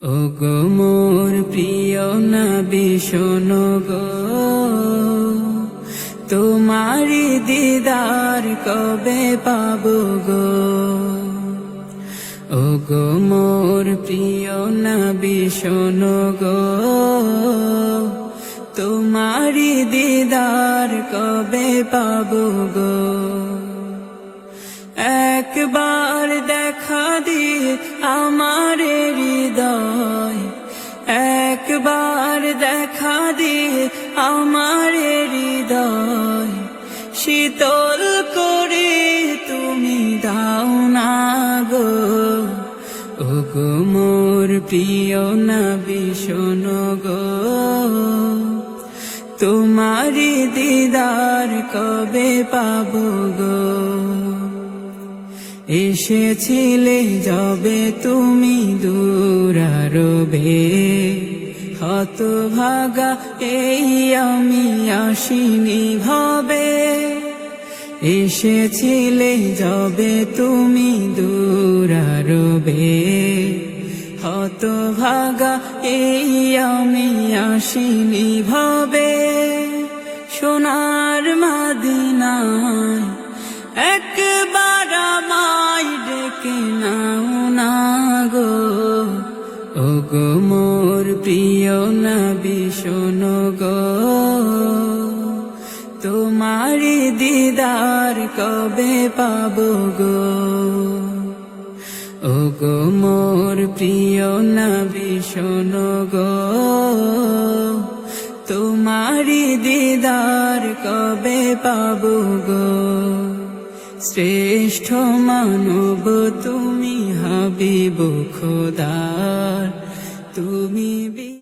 ওগো মোর প্রিয় নবী শোনো গো, তোমারি দিদার কবে পাবো গো। ওগো মোর প্রিয় নবী শোনো গো, তোমারি দিদার কবে পাবো গো। একবার দেখা দিয়ে আমার হৃদয়, একবার দেখা দিয়ে আমার হৃদয় শীতল করে তুমি দাও না গো। ওগো মোর প্রিয় নবী শোনো গো, তোমারি দিদার কবে পাবো গো। এসেছিলে যবে তুমি দূরারবে, হতভাগা এই আমি আসিনি ভবে। এসেছিলে যবে তুমি দূরারবে, হতভাগা এই আমি আসিনি ভবে। সোনার মদিনায় একবার আমায় ডেকে নাও না গো। ওগো মোর প্রিয় নবী শোনো গো, তোমারি দিদার কবে পাবো গো। ওগো মোর প্রিয় নবী শোনো গো, তোমারি দিদার কবে পাবো গো। শ্রেষ্ঠ মানব তুমি হাবিব খোদার, তুমি